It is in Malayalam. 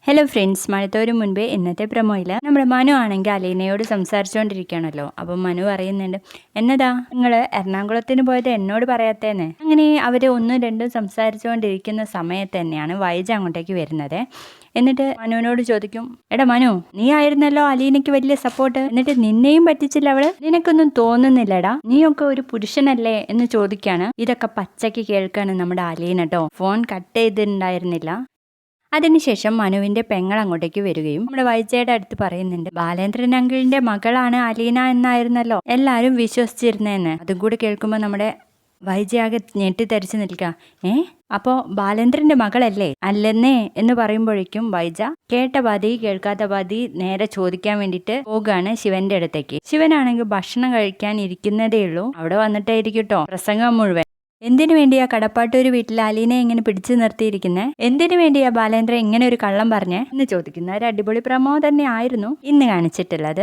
ഹലോ ഫ്രണ്ട്സ്, മഴത്തോരു മുൻപേ ഇന്നത്തെ പ്രമോയിൽ നമ്മുടെ മനു ആണെങ്കിൽ അലീനയോട് സംസാരിച്ചുകൊണ്ടിരിക്കുകയാണല്ലോ. അപ്പം മനു പറയുന്നുണ്ട്, എന്നതാ നിങ്ങൾ എറണാകുളത്തിന് പോയത് എന്നോട് പറയാത്തേന്ന്. അങ്ങനെ അവർ ഒന്നും രണ്ടും സംസാരിച്ചുകൊണ്ടിരിക്കുന്ന സമയത്ത് തന്നെയാണ് വൈജ അങ്ങോട്ടേക്ക് വരുന്നത്. എന്നിട്ട് മനുവിനോട് ചോദിക്കും, എടാ മനു, നീ ആയിരുന്നല്ലോ അലീനയ്ക്ക് വലിയ സപ്പോർട്ട്, എന്നിട്ട് നിന്നെയും പറ്റിച്ചില്ല അവള്, നിനക്കൊന്നും തോന്നുന്നില്ലടാ, നീയൊക്കെ ഒരു പുരുഷനല്ലേ എന്ന് ചോദിക്കാണ്. ഇതൊക്കെ പച്ചയ്ക്ക് കേൾക്കാണ് നമ്മുടെ അലീന കേട്ടോ. ഫോൺ കട്ട് ചെയ്തിട്ടുണ്ടായിരുന്നില്ല. അതിനുശേഷം മനുവിന്റെ പെങ്ങൾ അങ്ങോട്ടേക്ക് വരികയും നമ്മുടെ വൈജയുടെ അടുത്ത് പറയുന്നുണ്ട്, ബാലേന്ദ്രൻ അങ്കിളിന്റെ മകളാണ് അലീന എന്നായിരുന്നല്ലോ എല്ലാരും വിശ്വസിച്ചിരുന്നേന്ന്. അതും കൂടി കേൾക്കുമ്പോൾ നമ്മുടെ വൈജയാകെ ഞെട്ടിത്തരിച്ചു നിൽക്കുക. അപ്പോ ബാലേന്ദ്രന്റെ മകളല്ലേ? അല്ലെന്നേ എന്ന് പറയുമ്പോഴേക്കും വൈജ കേട്ട പാതി കേൾക്കാത്ത പാതി നേരെ ചോദിക്കാൻ വേണ്ടിയിട്ട് പോകുകയാണ് ശിവന്റെ അടുത്തേക്ക്. ശിവനാണെങ്കിൽ ഭക്ഷണം കഴിക്കാൻ ഇരിക്കുന്നതേ ഉള്ളൂ. അവിടെ വന്നിട്ടായിരിക്കും കേട്ടോ പ്രസംഗം മുഴുവൻ. എന്തിനു വേണ്ടിയാ കടപ്പാട്ടൂര് വീട്ടിൽ അലീനെ ഇങ്ങനെ പിടിച്ചു നിർത്തിയിരിക്കുന്നത്? എന്തിനു വേണ്ടിയാ ബാലേന്ദ്രൻ ഇങ്ങനെ ഒരു കള്ളം പറഞ്ഞേ എന്ന് ചോദിക്കുന്ന ഒരു അടിപൊളി പ്രമോ തന്നെ ആയിരുന്നു ഇന്ന് കാണിച്ചിട്ടുള്ളത്.